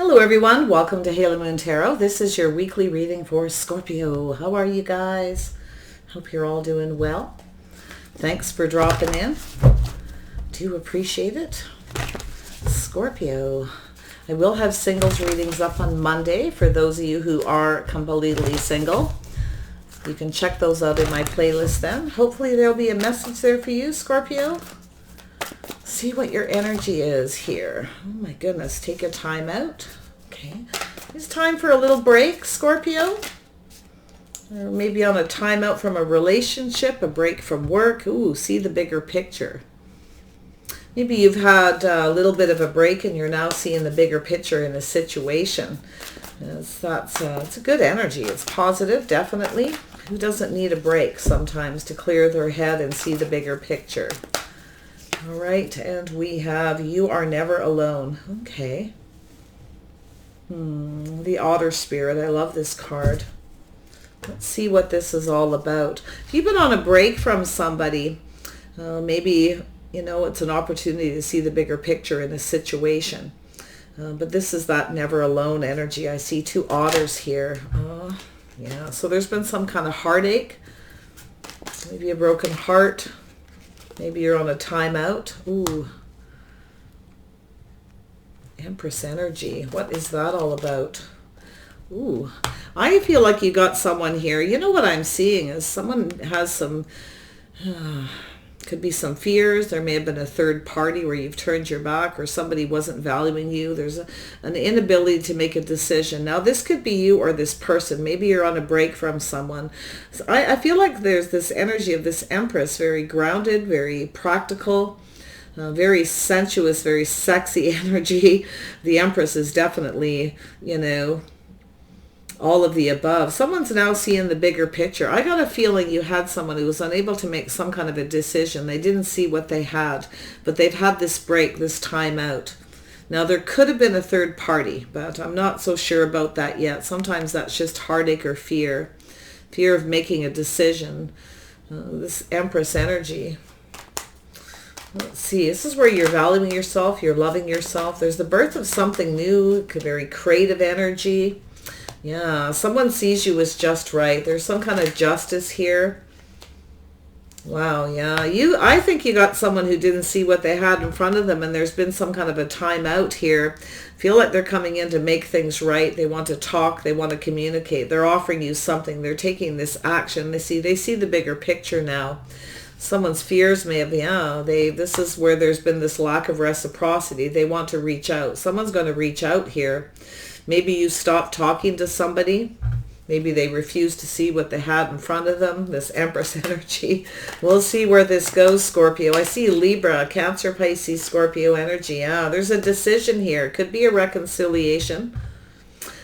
Hello everyone, welcome to Halo Moon Tarot. This is your weekly reading for Scorpio. How are you guys? Hope you're all doing well. Thanks for dropping in. Do appreciate it. Scorpio. I will have singles readings up on Monday for those of you who are completely single. You can check those out in my playlist then. Hopefully there'll be a message there for you, Scorpio. See what your energy is here. Oh my goodness, take a time out. Okay, it's time for a little break, Scorpio. Or maybe on a time out from a relationship, a break from work. Ooh, see the bigger picture. Maybe you've had a little bit of a break and you're now seeing the bigger picture in a situation. It's a good energy. It's positive, definitely. Who doesn't need a break sometimes to clear their head and see the bigger picture? All right, and we have You Are Never Alone. Okay. The Otter Spirit. I love this card. Let's see what this is all about. If you've been on a break from somebody, maybe, it's an opportunity to see the bigger picture in a situation. But this is that never alone energy. I see two otters here. Yeah, so there's been some kind of heartache. Maybe a broken heart. Maybe you're on a timeout. Ooh. Empress energy. What is that all about? Ooh. I feel like you got someone here. You know what I'm seeing is someone has some, could be some fears. There may have been a third party where you've turned your back or somebody wasn't valuing you. There's an inability to make a decision. Now, this could be you or this person. Maybe you're on a break from someone. So I feel like there's this energy of this Empress, very grounded, very practical, very sensuous, very sexy energy. The Empress is definitely, all of the above. Someone's now seeing the bigger picture. I got a feeling you had someone who was unable to make some kind of a decision. They didn't see what they had, but they've had this break, this time out. Now, there could have been a third party, but I'm not so sure about that yet. Sometimes that's just heartache or fear of making a decision. This Empress energy. Let's see. This is where you're valuing yourself. You're loving yourself. There's the birth of something new, very creative energy. Yeah, someone sees you as just right. There's some kind of justice here. Wow, yeah. I think you got someone who didn't see what they had in front of them, and there's been some kind of a timeout here. Feel like they're coming in to make things right. They want to talk. They want to communicate. They're offering you something. They're taking this action. They see the bigger picture now. Someone's fears may have, this is where there's been this lack of reciprocity. They want to reach out. Someone's going to reach out here. Maybe you stopped talking to somebody. Maybe they refused to see what they had in front of them. This Empress energy. We'll see where this goes, Scorpio. I see Libra, Cancer, Pisces, Scorpio energy. Yeah, there's a decision here. Could be a reconciliation.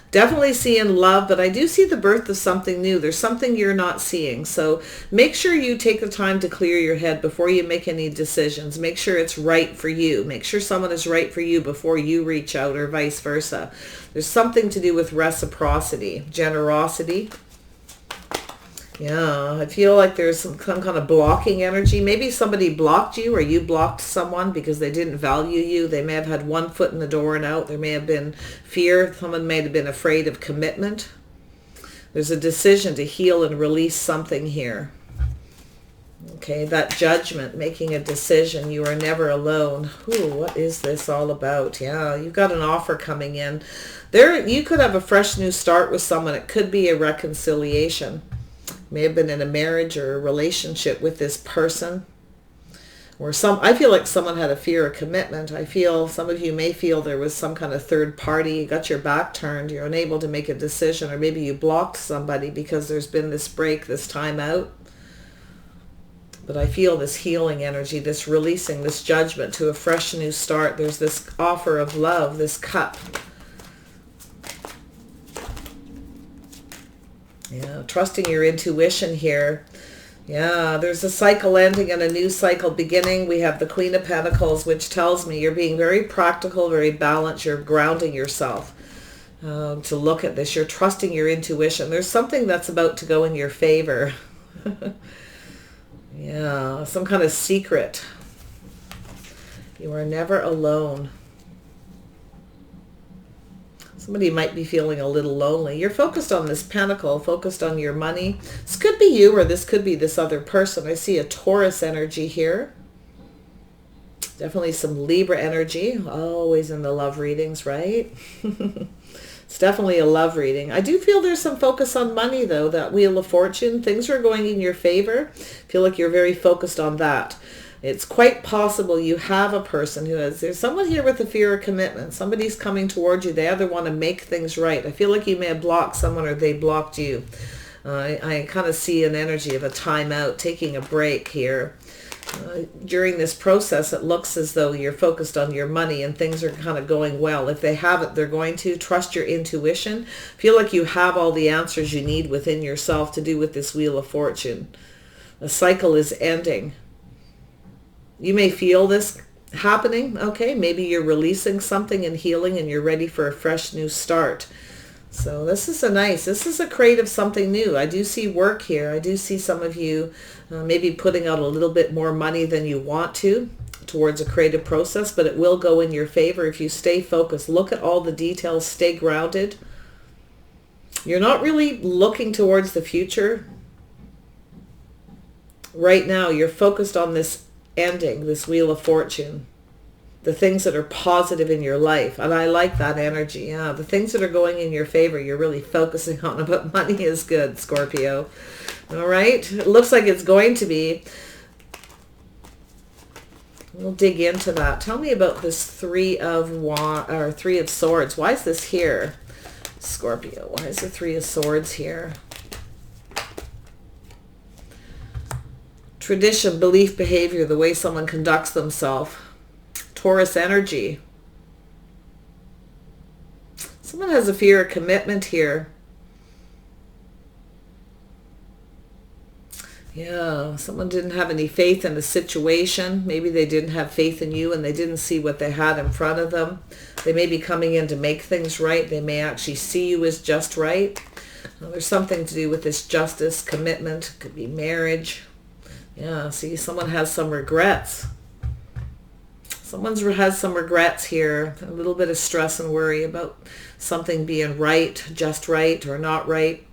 Definitely seeing love, but I do see the birth of something new. There's something you're not seeing. So make sure you take the time to clear your head before you make any decisions. Make sure it's right for you. Make sure someone is right for you before you reach out, or vice versa. There's something to do with reciprocity, generosity. Yeah, I feel like there's some kind of blocking energy. Maybe somebody blocked you or you blocked someone because they didn't value you. They may have had one foot in the door and out. There may have been fear. Someone may have been afraid of commitment. There's a decision to heal and release something here. Okay, that judgment, making a decision. You are never alone. Ooh, what is this all about? Yeah, you've got an offer coming in. You could have a fresh new start with someone. It could be a reconciliation. May have been in a marriage or a relationship with this person. I feel like someone had a fear of commitment. I feel some of you may feel there was some kind of third party. You got your back turned. You're unable to make a decision, or maybe you blocked somebody because there's been this break, this time out. But I feel this healing energy, this releasing, this judgment to a fresh new start. There's this offer of love, this cup. Yeah, trusting your intuition here. Yeah, there's a cycle ending and a new cycle beginning. We have the Queen of Pentacles, which tells me you're being very practical, very balanced. You're grounding yourself to look at this. You're trusting your intuition. There's something that's about to go in your favor. Yeah, some kind of secret. You are never alone. Somebody might be feeling a little lonely. You're focused on this pentacle, focused on your money. This could be you or this could be this other person. I see a Taurus energy here. Definitely some Libra energy. Always in the love readings, right? It's definitely a love reading. I do feel there's some focus on money, though. That Wheel of Fortune. Things are going in your favor. I feel like you're very focused on that. It's quite possible you have a person who has, there's someone here with a fear of commitment. Somebody's coming towards you. They either want to make things right. I feel like you may have blocked someone or they blocked you. I kind of see an energy of a timeout, taking a break here. During this process, it looks as though you're focused on your money and things are kind of going well. If they have it, they're going to trust your intuition. Feel like you have all the answers you need within yourself to do with this Wheel of Fortune. The cycle is ending. You may feel this happening. Okay, maybe you're releasing something and healing and you're ready for a fresh new start. So this is a crate of something new. I do see work here. I do see some of you maybe putting out a little bit more money than you want to towards a creative process, but it will go in your favor if you stay focused. Look at all the details, stay grounded. You're not really looking towards the future. Right now, you're focused on this ending, this Wheel of Fortune, the things that are positive in your life. And I like that energy. Yeah, the things that are going in your favor, you're really focusing on. But money is good, Scorpio. All right, it looks like it's going to be. We'll dig into that. Tell me about this Three of Swords. Why is this here, Scorpio? Why is the Three of Swords here? Tradition, belief, behavior, the way someone conducts themselves. Taurus energy. Someone has a fear of commitment here. Yeah, someone didn't have any faith in the situation. Maybe they didn't have faith in you and they didn't see what they had in front of them. They may be coming in to make things right. They may actually see you as just right. There's something to do with this justice, commitment. Could be marriage. Yeah, see, someone has some regrets. Someone has some regrets here. A little bit of stress and worry about something being right, just right, or not right.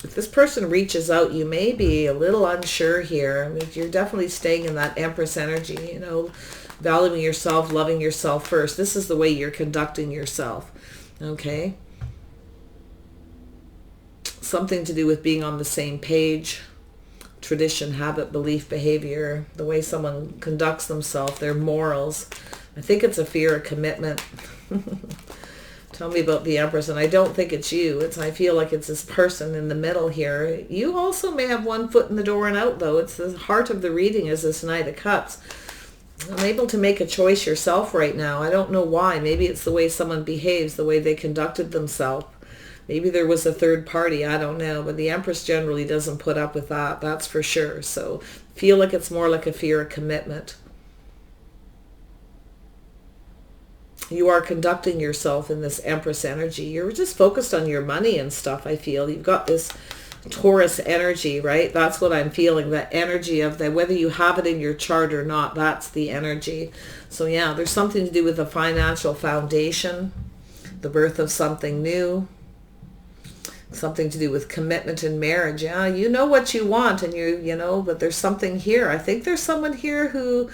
If this person reaches out, you may be a little unsure here. I mean, you're definitely staying in that Empress energy, valuing yourself, loving yourself first. This is the way you're conducting yourself, okay? Something to do with being on the same page. Tradition, habit, belief, behavior, the way someone conducts themselves, their morals. I think it's a fear of commitment. Tell me about the Empress, and I don't think it's you. I feel like it's this person in the middle here. You also may have one foot in the door and out, though. It's the heart of the reading is this Knight of Cups. Unable to make a choice yourself right now. I don't know why. Maybe it's the way someone behaves, the way they conducted themselves. Maybe there was a third party, I don't know, but the Empress generally doesn't put up with that, that's for sure. So feel like it's more like a fear of commitment. You are conducting yourself in this Empress energy. You're just focused on your money and stuff, I feel. You've got this Taurus energy, right? That's what I'm feeling, that energy of that, whether you have it in your chart or not, that's the energy. So yeah, there's something to do with the financial foundation, the birth of something new. Something to do with commitment in marriage. Yeah, you know what you want and but there's something here. I think there's someone here who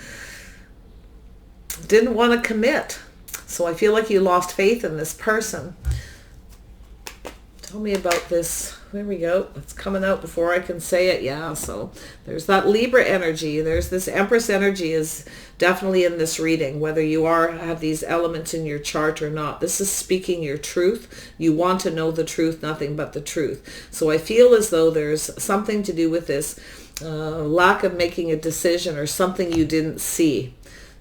didn't want to commit. So I feel like you lost faith in this person. Tell me about this. There we go. It's coming out before I can say it. Yeah, so there's that Libra energy. There's this Empress energy is definitely in this reading, whether you have these elements in your chart or not. This is speaking your truth. You want to know the truth, nothing but the truth. So I feel as though there's something to do with this lack of making a decision or something you didn't see.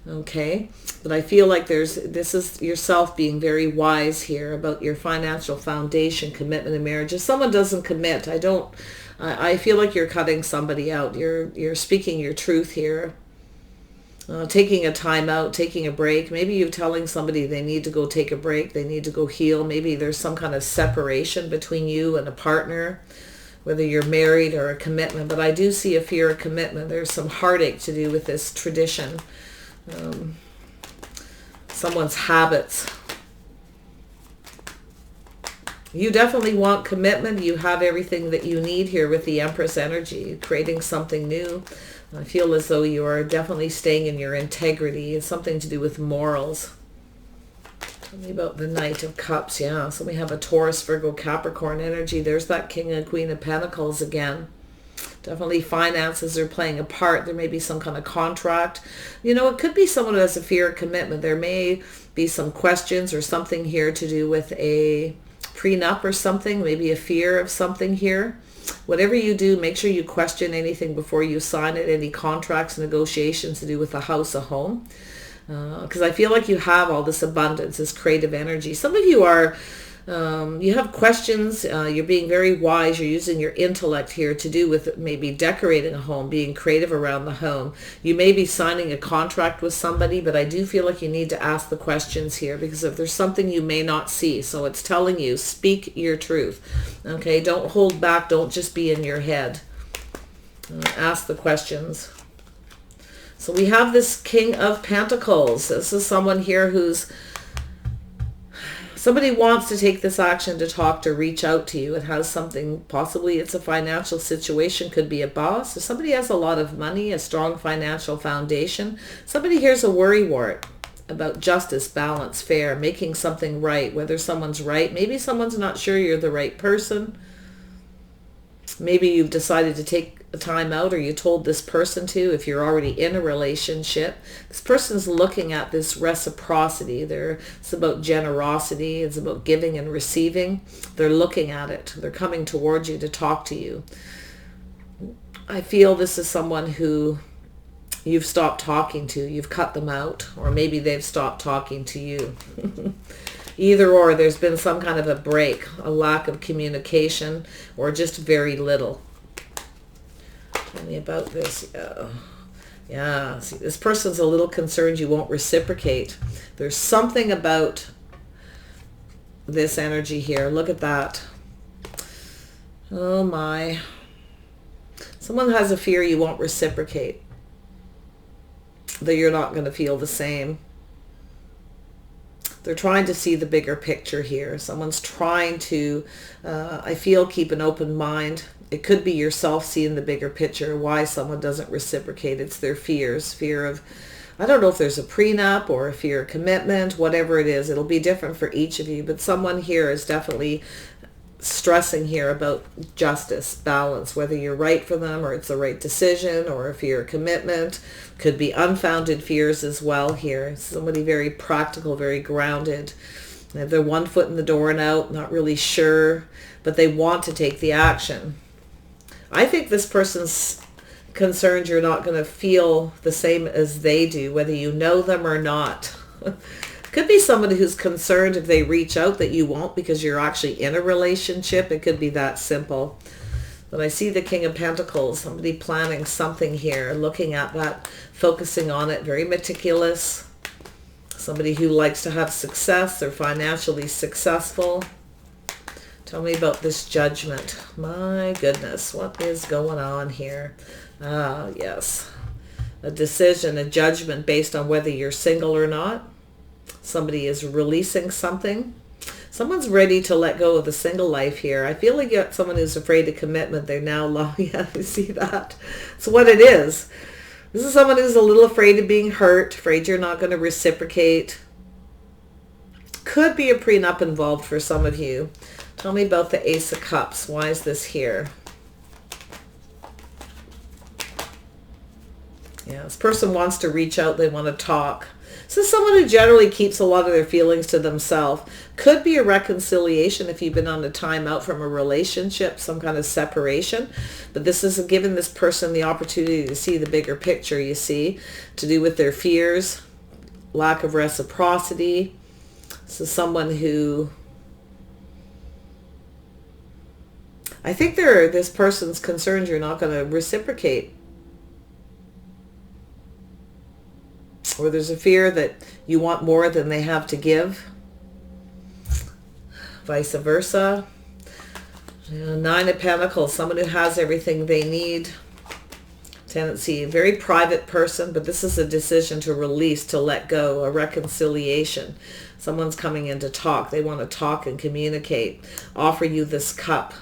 Okay, but I feel like this is yourself being very wise here about your financial foundation, commitment in marriage. If someone doesn't commit, I feel like you're cutting somebody out. You're speaking your truth here. Taking a time out, taking a break. Maybe you're telling somebody they need to go take a break, they need to go heal. Maybe there's some kind of separation between you and a partner, whether you're married or a commitment. But I do see a fear of commitment. There's some heartache to do with this tradition. Someone's habits. You definitely want commitment. You have everything that you need here with the Empress energy, creating something new. I feel as though you are definitely staying in your integrity. It's something to do with morals. Tell me about the Knight of Cups. Yeah, so we have a Taurus, Virgo, Capricorn energy. There's that King and Queen of Pentacles again. Definitely finances are playing a part. There may be some kind of contract. You know, it could be someone who has a fear of commitment. There may be some questions or something here to do with a prenup or something, maybe a fear of something here. Whatever you do, make sure you question anything before you sign it, any contracts, negotiations to do with a house, a home. Because I feel like you have all this abundance, this creative energy. Some of you are, you have questions, you're being very wise, you're using your intellect here to do with maybe decorating a home, being creative around the home. You may be signing a contract with somebody, but I do feel like you need to ask the questions here, because if there's something you may not see, so it's telling you, speak your truth. Okay, don't hold back, don't just be in your head. Ask the questions. So we have this King of Pentacles. This is someone here who's, somebody wants to take this action to talk, to reach out to you. It has something, possibly it's a financial situation, could be a boss. Or somebody has a lot of money, a strong financial foundation. Somebody here's a worrywart about justice, balance, fair, making something right, whether someone's right. Maybe someone's not sure you're the right person. Maybe you've decided to take a time out, or you told this person to, if you're already in a relationship. This person's looking at this reciprocity. It's about generosity. It's about giving and receiving. They're looking at it. They're coming towards you to talk to you. I feel this is someone who you've stopped talking to. You've cut them out, or maybe they've stopped talking to you. Either or, there's been some kind of a break, a lack of communication, or just very little. Tell me about this. Yeah. See, this person's a little concerned you won't reciprocate. There's something about this energy here. Look at that. Oh my. Someone has a fear you won't reciprocate, that you're not going to feel the same. They're trying to see the bigger picture here. Someone's trying to, I feel, keep an open mind. It could be yourself seeing the bigger picture, why someone doesn't reciprocate. It's their fears, fear of, I don't know if there's a prenup or a fear of commitment, whatever it is. It'll be different for each of you, but someone here is definitely stressing here about justice, balance, whether you're right for them or it's the right decision, or a fear of commitment. Could be unfounded fears as well here. Somebody very practical, very grounded. They're one foot in the door and out, not really sure, but they want to take the action. I think this person's concerned you're not going to feel the same as they do, whether you know them or not. Could be somebody who's concerned if they reach out that you won't, because you're actually in a relationship. It could be that simple. But I see the King of Pentacles, somebody planning something here, looking at that, focusing on it, very meticulous. Somebody who likes to have success, they're financially successful. Tell me about this Judgment. My goodness, what is going on here? Ah, yes. A decision, a judgment based on whether you're single or not. Somebody is releasing something. Someone's ready to let go of the single life here. I feel like you got someone who's afraid of commitment. They're now, yeah, you see that? It's what it is. This is someone who's a little afraid of being hurt, afraid you're not going to reciprocate. Could be a prenup involved for some of you. Tell me about the Ace of Cups. Why is this here? Yeah, this person wants to reach out. They want to talk. This is someone who generally keeps a lot of their feelings to themselves. Could be a reconciliation if you've been on a time out from a relationship, some kind of separation. But this is giving this person the opportunity to see the bigger picture, you see, to do with their fears, lack of reciprocity. This is someone who, I think this person's concerned you're not going to reciprocate. Or there's a fear that you want more than they have to give. Vice versa. Nine of Pentacles, someone who has everything they need. tendency, a very private person, but this is a decision to release, to let go, a reconciliation. Someone's coming in to talk. They want to talk and communicate, offer you this cup,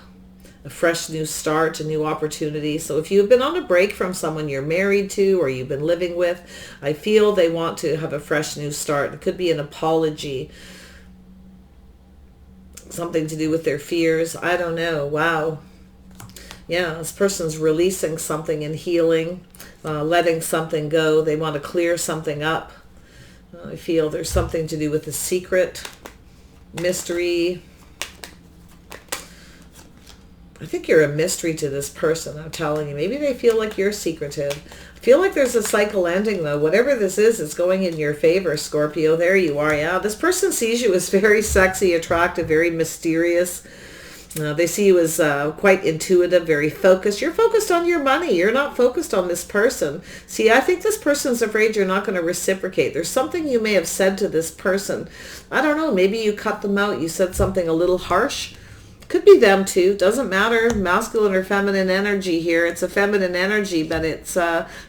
a fresh new start, a new opportunity. So if you've been on a break from someone you're married to or you've been living with, I feel they want to have a fresh new start. It could be an apology, something to do with their fears. I don't know. Wow. Yeah, this person's releasing something and healing, letting something go. They want to clear something up. I feel there's something to do with a secret, mystery. I think you're a mystery to this person, I'm telling you. Maybe they feel like you're secretive. I feel like there's a cycle ending, though. Whatever this is, it's going in your favor, Scorpio. There you are. Yeah, this person sees you as very sexy, attractive, very mysterious. They see you as quite intuitive, very focused. You're focused on your money. You're not focused on this person. See, I think this person's afraid you're not going to reciprocate. There's something you may have said to this person. I don't know. Maybe you cut them out. You said something a little harsh. Could be them too. Doesn't matter. Masculine or feminine energy here. It's a feminine energy, but it's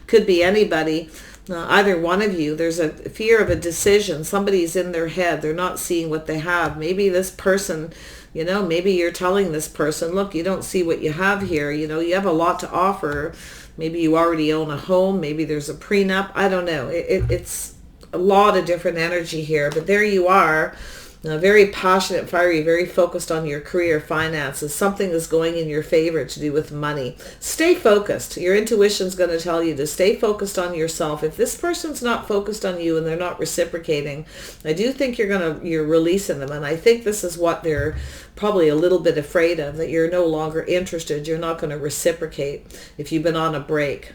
could be anybody. Either one of you. There's a fear of a decision. Somebody's in their head. They're not seeing what they have. Maybe this person, maybe you're telling this person, look, you don't see what you have here. You have a lot to offer. Maybe you already own a home. Maybe there's a prenup. I don't know. It's a lot of different energy here. But there you are. Very passionate, fiery, very focused on your career, finances. Something is going in your favor to do with money. Stay focused. Your intuition's going to tell you to stay focused on yourself. If this person's not focused on you and they're not reciprocating, I do think you're releasing them. And I think this is what they're probably a little bit afraid of, that you're no longer interested. You're not going to reciprocate if you've been on a break.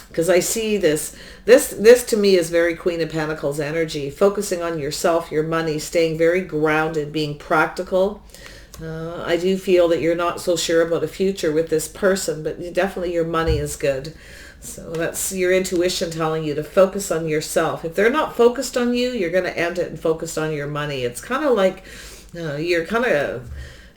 Because I see this to me is very Queen of Pentacles energy, focusing on yourself, your money, staying very grounded, being practical. I do feel that you're not so sure about a future with this person, but definitely your money is good. So that's your intuition telling you to focus on yourself. If they're not focused on you, you're going to end it and focus on your money. It's kind of like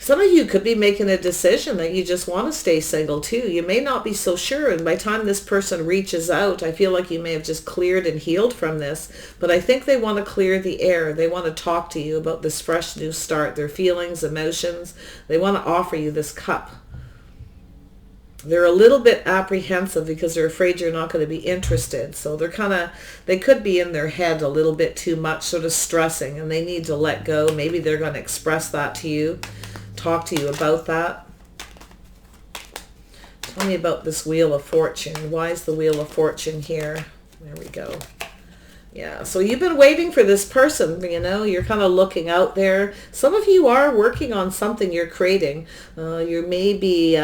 some of you could be making a decision that you just want to stay single too. You may not be so sure, and by the time this person reaches out, I feel like you may have just cleared and healed from this, but I think they want to clear the air. They want to talk to you about this fresh new start, their feelings, emotions. They want to offer you this cup. They're a little bit apprehensive because they're afraid you're not going to be interested. So they could be in their head a little bit too much, sort of stressing, and they need to let go. Maybe they're going to express that to you. Talk to you about that. Tell me about this Wheel of Fortune. Why is the Wheel of Fortune here? There we go. Yeah, so you've been waiting for this person, you're kind of looking out there. Some of you are working on something you're creating. You may be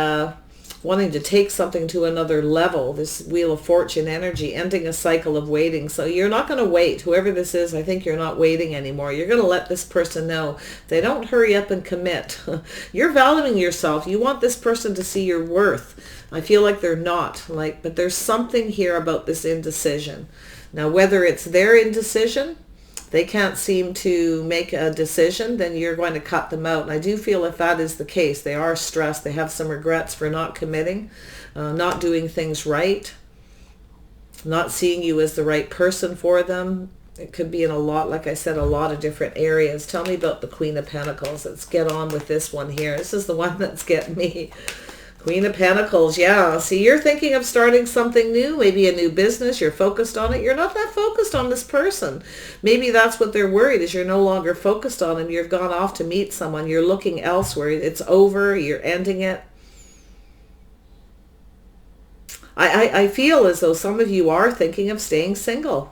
wanting to take something to another level, this Wheel of Fortune energy, ending a cycle of waiting. So you're not going to wait. Whoever this is, I think you're not waiting anymore. You're going to let this person know. They don't hurry up and commit. You're valuing yourself. You want this person to see your worth. I feel like they're not. But there's something here about this indecision. Now, whether it's their indecision, they can't seem to make a decision, then you're going to cut them out. And I do feel if that is the case, they are stressed. They have some regrets for not committing, not doing things right, not seeing you as the right person for them. It could be in a lot of different areas. Tell me about the Queen of Pentacles. Let's get on with this one here. This is the one that's getting me. Queen of Pentacles, yeah. See, you're thinking of starting something new, maybe a new business. You're focused on it. You're not that focused on this person. Maybe that's what they're worried, is you're no longer focused on them. You've gone off to meet someone. You're looking elsewhere. It's over. You're ending it. I feel as though some of you are thinking of staying single.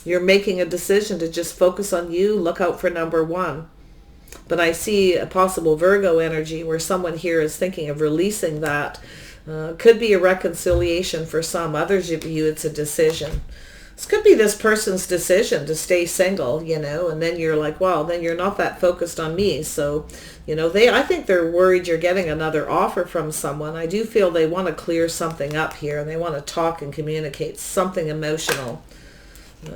You're making a decision to just focus on you, look out for number one. But I see a possible Virgo energy where someone here is thinking of releasing that. Could be a reconciliation for some. Others of you, it's a decision. This could be this person's decision to stay single, and then you're like, well, then you're not that focused on me. So, I think they're worried you're getting another offer from someone. I do feel they want to clear something up here, and they want to talk and communicate something emotional.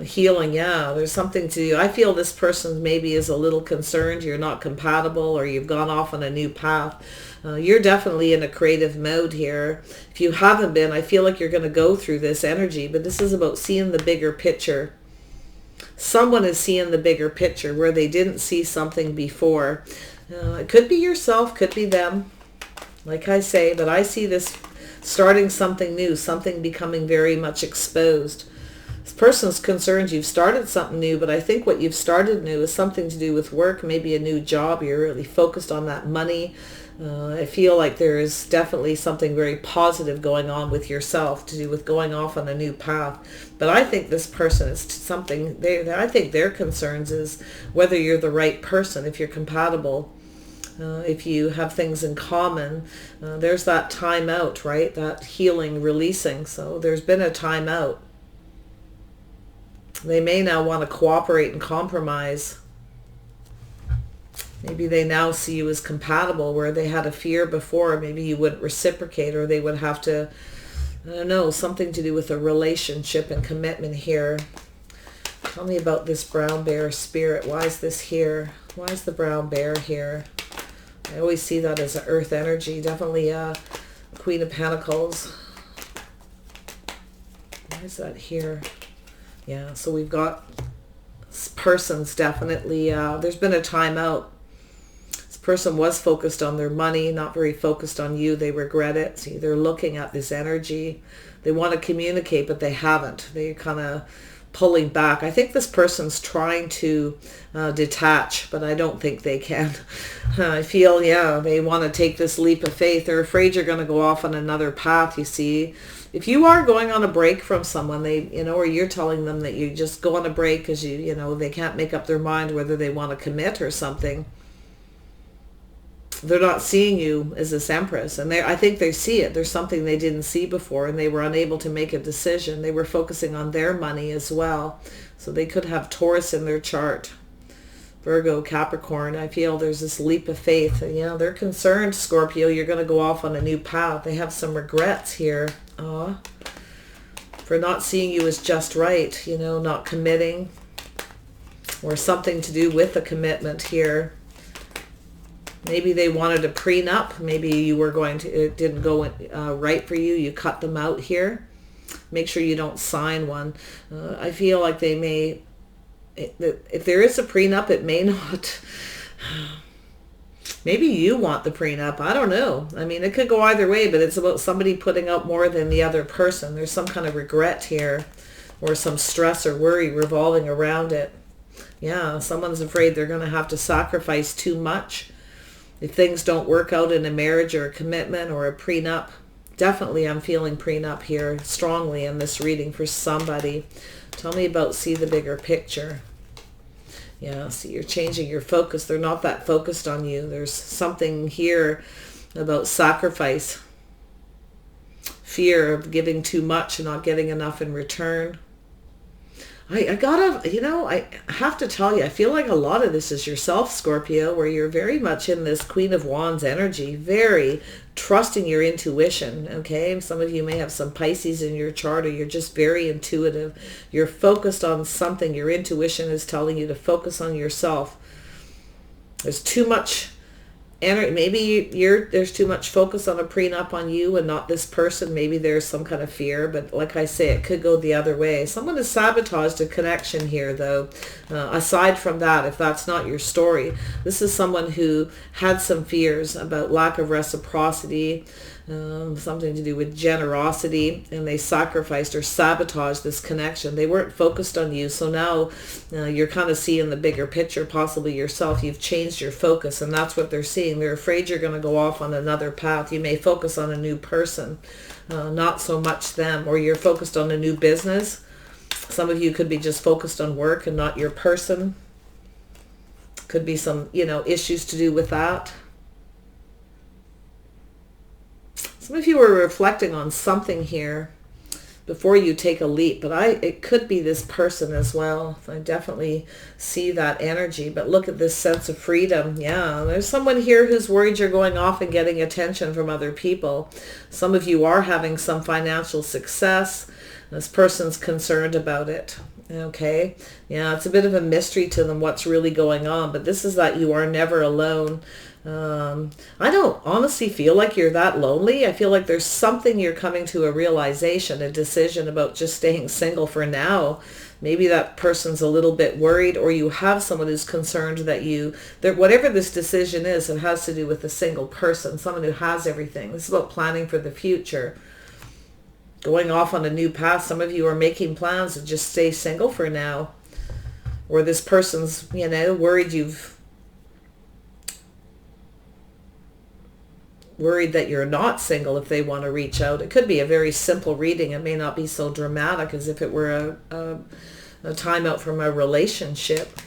Healing, yeah, there's something to do. I feel this person maybe is a little concerned you're not compatible or you've gone off on a new path. You're definitely in a creative mode here. If you haven't been, I feel like you're going to go through this energy, but this is about seeing the bigger picture. Someone is seeing the bigger picture where they didn't see something before. It could be yourself, could be them, like I say, but I see this starting something new, something becoming very much exposed. This person's concerned you've started something new, but I think what you've started new is something to do with work, maybe a new job. You're really focused on that money. I feel like there is definitely something very positive going on with yourself to do with going off on a new path. But I think this person is something, I think their concerns is whether you're the right person, if you're compatible. If you have things in common, there's that time out, right? That healing, releasing. So there's been a time out. They may now want to cooperate and compromise. Maybe they now see you as compatible where they had a fear before. Maybe you wouldn't reciprocate, or they would have to, I don't know, something to do with a relationship and commitment here. Tell me about this brown bear spirit. Why is this here? Why is the brown bear here? I always see that as an earth energy. Definitely Queen of Pentacles. Why is that here? Yeah, so we've got persons definitely, there's been a time out. This person was focused on their money, not very focused on you. They regret it. See, they're looking at this energy. They want to communicate, but they haven't. They're kind of pulling back. I think this person's trying to detach, but I don't think they can. I feel, yeah, they want to take this leap of faith. They're afraid you're going to go off on another path, you see. If you are going on a break from someone, they, or you're telling them that you just go on a break because they can't make up their mind whether they want to commit or something. They're not seeing you as this empress, and I think they see it. There's something they didn't see before, and they were unable to make a decision. They were focusing on their money as well, so they could have Taurus in their chart. Virgo, Capricorn, I feel there's this leap of faith. They're concerned, Scorpio, you're going to go off on a new path. They have some regrets here. For not seeing you as just right, not committing, or something to do with a commitment here. Maybe they wanted a prenup. Maybe you were it didn't go right for you. You cut them out here. Make sure you don't sign one. I feel like they may, if there is a prenup, it may not. Maybe you want the prenup. I don't know. I mean, it could go either way, but it's about somebody putting out more than the other person. There's some kind of regret here, or some stress or worry revolving around it. Yeah, someone's afraid they're going to have to sacrifice too much if things don't work out in a marriage or a commitment or a prenup. Definitely I'm feeling prenup here strongly in this reading for somebody. Tell me about see the bigger picture. Yeah, see, you're changing your focus. They're not that focused on you. There's something here about sacrifice. Fear of giving too much and not getting enough in return. I have to tell you, I feel like a lot of this is yourself, Scorpio, where you're very much in this Queen of Wands energy, very trusting your intuition, okay? Some of you may have some Pisces in your chart, or you're just very intuitive. You're focused on something. Your intuition is telling you to focus on yourself. There's too much energy. Maybe there's too much focus on a prenup on you and not this person. Maybe there's some kind of fear, but like I say, it could go the other way. Someone has sabotaged a connection here, though. Aside from that, if that's not your story, this is someone who had some fears about lack of reciprocity, something to do with generosity, and they sacrificed or sabotaged this connection. They weren't focused on you, so now you're kind of seeing the bigger picture, possibly yourself. You've changed your focus, and that's what they're seeing. They're afraid you're going to go off on another path. You may focus on a new person, not so much them, or you're focused on a new business. Some of you could be just focused on work and not your person. Could be some, issues to do with that. Some of you are reflecting on something here before you take a leap, but it could be this person as well. I definitely see that energy, but look at this sense of freedom. Yeah, there's someone here who's worried you're going off and getting attention from other people. Some of you are having some financial success. This person's concerned about it. Okay. Yeah, it's a bit of a mystery to them what's really going on, but this is that you are never alone. I don't honestly feel like you're that lonely. I feel like there's something you're coming to a realization, a decision about just staying single for now. Maybe that person's a little bit worried, or you have someone who's concerned that whatever this decision is, it has to do with a single person, someone who has everything. This is about planning for the future, going off on a new path. Some of you are making plans to just stay single for now, or this person's, worried that you're not single if they want to reach out. It could be a very simple reading. It may not be so dramatic as if it were a time out from a relationship.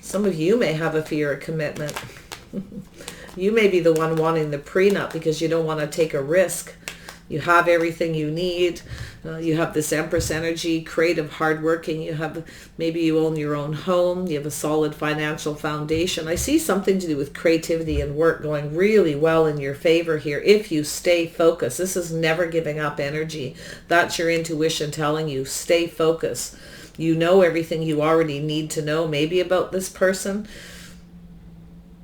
Some of you may have a fear of commitment. You may be the one wanting the prenup because you don't want to take a risk. You have everything you need. You have this Empress energy, creative, hardworking. Maybe you own your own home. You have a solid financial foundation. I see something to do with creativity and work going really well in your favor here if you stay focused. This is never giving up energy. That's your intuition telling you, stay focused. You know everything you already need to know, maybe about this person.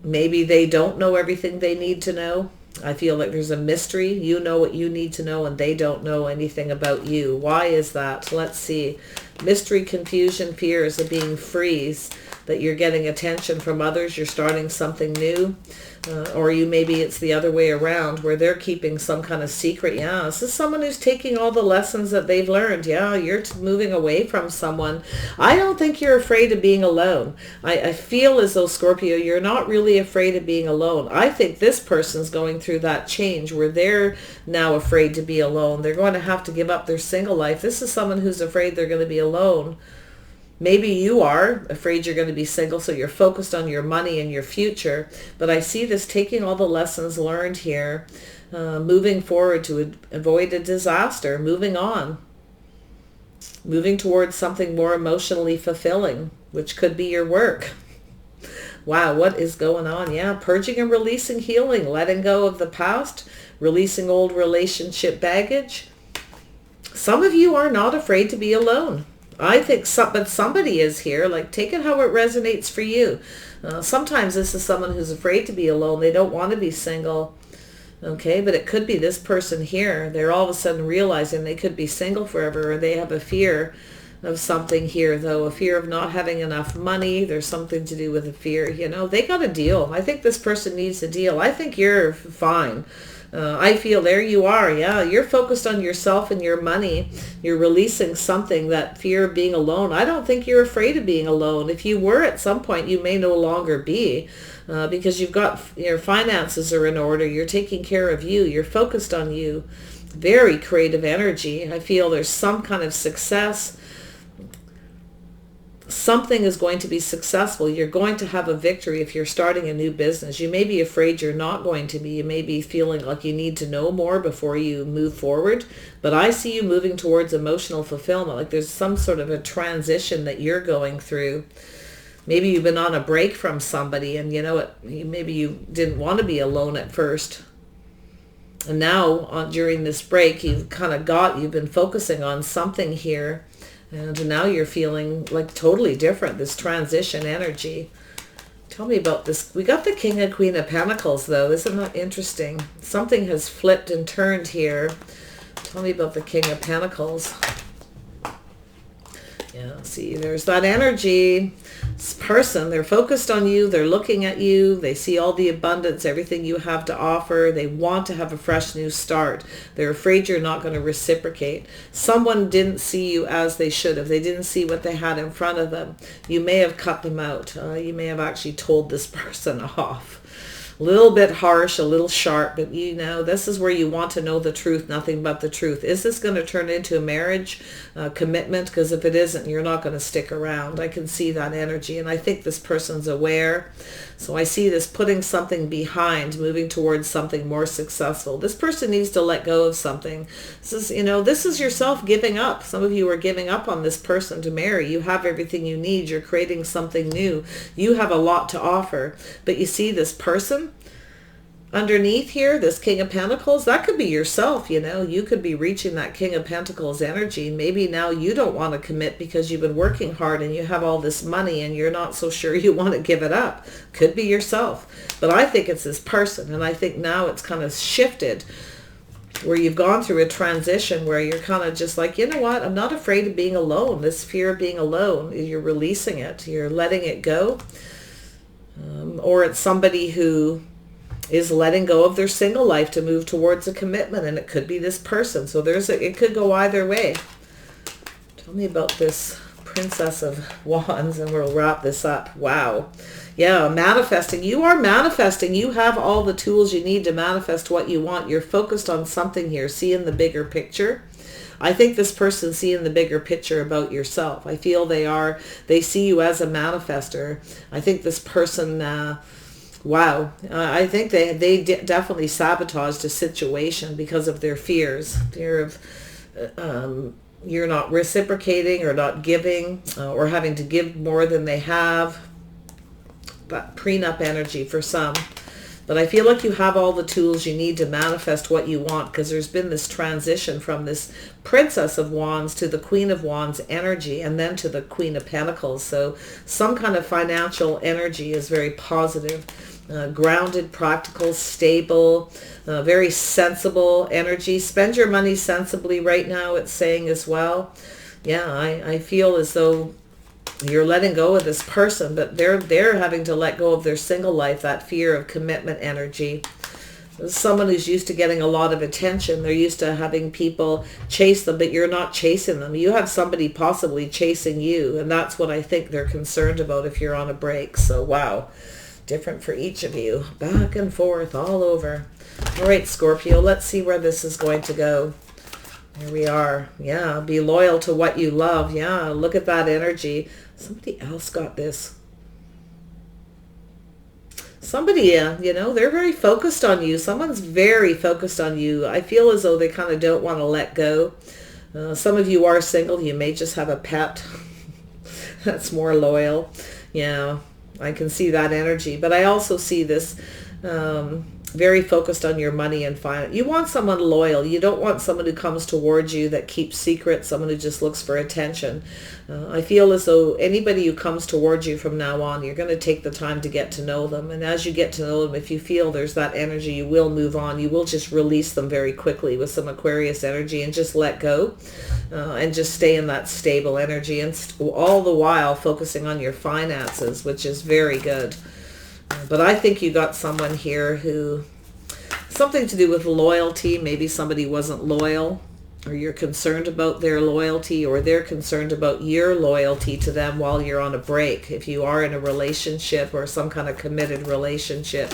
Maybe they don't know everything they need to know. I feel like there's a mystery. You know what you need to know and they don't know anything about you. Why is that? Let's see. Mystery, confusion, fears of being free, that you're getting attention from others. You're starting something new. Or maybe it's the other way around where they're keeping some kind of secret. Yeah, this is someone who's taking all the lessons that they've learned. Yeah, you're moving away from someone. I don't think you're afraid of being alone. I feel as though, Scorpio, you're not really afraid of being alone. I think this person's going through that change where they're now afraid to be alone. They're going to have to give up their single life. This is someone who's afraid they're going to be alone. Maybe you are afraid you're going to be single, so you're focused on your money and your future. But I see this taking all the lessons learned here, moving forward to avoid a disaster, moving on, moving towards something more emotionally fulfilling, which could be your work. Wow, what is going on? Yeah, purging and releasing, healing, letting go of the past, releasing old relationship baggage. Some of you are not afraid to be alone. I think but somebody is here. Like, take it how it resonates for you. Sometimes this is someone who's afraid to be alone. They don't want to be single. Okay, but it could be this person here. They're all of a sudden realizing they could be single forever, or they have a fear of something here, though. A fear of not having enough money. There's something to do with a fear. They got a deal. I think this person needs a deal. I think you're fine. I feel there you are. Yeah, you're focused on yourself and your money. You're releasing something, that fear of being alone. I don't think you're afraid of being alone. If you were at some point, you may no longer be, because you've got your finances are in order. You're taking care of you. You're focused on you. Very creative energy. I feel there's some kind of success. Something is going to be successful. You're going to have a victory if you're starting a new business. You may be afraid you're not going to be. You may be feeling like you need to know more before you move forward. But I see you moving towards emotional fulfillment. Like there's some sort of a transition that you're going through. Maybe you've been on a break from somebody and maybe you didn't want to be alone at first. And now during this break, you've been focusing on something here. And now you're feeling like totally different, this transition energy. Tell me about this. We got the King and Queen of Pentacles, though. Isn't that interesting? Something has flipped and turned here. Tell me about the King of Pentacles. Yeah, see, there's that energy. This person, they're focused on you. They're looking at you. They see all the abundance, everything you have to offer. They want to have a fresh new start. They're afraid you're not going to reciprocate. Someone didn't see you as they should have. They didn't see what they had in front of them. You may have cut them out. You may have actually told this person off. A little bit harsh, a little sharp, but this is where you want to know the truth, nothing but the truth. Is this going to turn into a marriage, commitment? Because if it isn't, you're not going to stick around. I can see that energy, and I think this person's aware. So I see this putting something behind, moving towards something more successful. This person needs to let go of something. This is yourself giving up. Some of you are giving up on this person to marry. You have everything you need. You're creating something new. You have a lot to offer. But you see this person, underneath here, this King of Pentacles, that could be yourself, you know. You could be reaching that King of Pentacles energy. Maybe now you don't want to commit because you've been working hard and you have all this money and you're not so sure you want to give it up. Could be yourself. But I think it's this person, and I think now it's kind of shifted where you've gone through a transition where you're kind of just like, you know what, I'm not afraid of being alone. This fear of being alone, you're releasing it. You're letting it go. Or it's somebody who is letting go of their single life to move towards a commitment, and it could be this person. So it could go either way. Tell me about this Princess of Wands, and we'll wrap this up. Wow. Yeah, manifesting. You are manifesting. You have all the tools you need to manifest what you want. You're focused on something here, seeing the bigger picture. I think this person's seeing the bigger picture about yourself. I feel they see you as a manifester. I think this person, wow, I think they definitely sabotaged a situation because of their fears. Fear of you're not reciprocating or not giving or having to give more than they have. That prenup energy for some. But I feel like you have all the tools you need to manifest what you want, because there's been this transition from this Princess of Wands to the Queen of Wands energy, and then to the Queen of Pentacles. So some kind of financial energy is very positive, grounded, practical, stable, very sensible energy. Spend your money sensibly right now, it's saying as well. Yeah, I feel as though you're letting go of this person, but they're having to let go of their single life, that fear of commitment energy. Someone who's used to getting a lot of attention. They're used to having people chase them, but you're not chasing them. You have somebody possibly chasing you, and that's what I think they're concerned about if you're on a break. So wow, different for each of you. Back and forth all over. All right, Scorpio, let's see where this is going to go. Here we are. Yeah, be loyal to what you love. Yeah, look at that energy. Somebody else got this. Somebody, you know, they're very focused on you. Someone's very focused on you. I feel as though they kind of don't want to let go. Some of you are single. You may just have a pet that's more loyal. Yeah, I can see that energy. But I also see this very focused on your money and finance. You want someone loyal. You don't want someone who comes towards you that keeps secrets, someone who just looks for attention. I feel as though anybody who comes towards you from now on, you're going to take the time to get to know them. And as you get to know them, if you feel there's that energy, you will move on. You will just release them very quickly with some Aquarius energy and just let go and just stay in that stable energy, and all the while focusing on your finances, which is very good. But I think you got someone here who, something to do with loyalty. Maybe somebody wasn't loyal, or you're concerned about their loyalty, or they're concerned about your loyalty to them while you're on a break. If you are in a relationship or some kind of committed relationship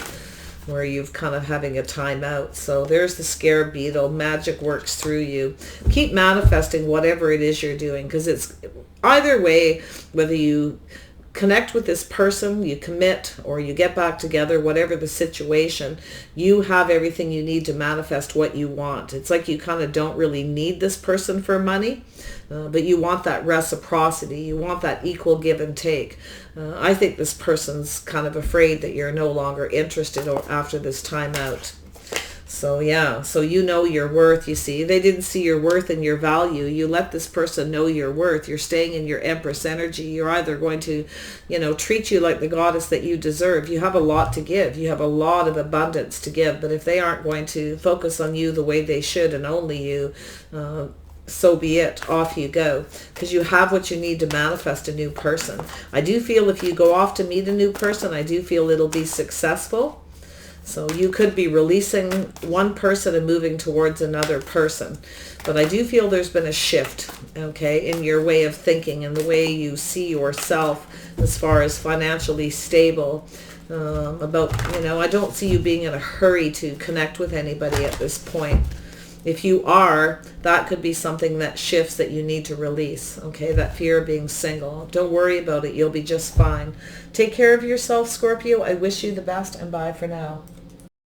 where you've kind of having a time out. So there's the scarab beetle. Magic works through you. Keep manifesting whatever it is you're doing, because it's either way, whether you connect with this person, you commit, or you get back together, whatever the situation, you have everything you need to manifest what you want. It's like you kind of don't really need this person for money, but you want that reciprocity. You want that equal give and take. I think this person's kind of afraid that you're no longer interested after this time out. So yeah, so you know your worth, you see. They didn't see your worth and your value. You let this person know your worth. You're staying in your Empress energy. You're either going to, you know, treat you like the goddess that you deserve. You have a lot to give. You have a lot of abundance to give. But if they aren't going to focus on you the way they should, and only you, so be it. Off you go. Because you have what you need to manifest a new person. I do feel if you go off to meet a new person, I do feel it'll be successful. So you could be releasing one person and moving towards another person. But I do feel there's been a shift, okay, in your way of thinking and the way you see yourself as far as financially stable. You know, I don't see you being in a hurry to connect with anybody at this point. If you are, that could be something that shifts that you need to release, okay? That fear of being single. Don't worry about it. You'll be just fine. Take care of yourself, Scorpio. I wish you the best, and bye for now.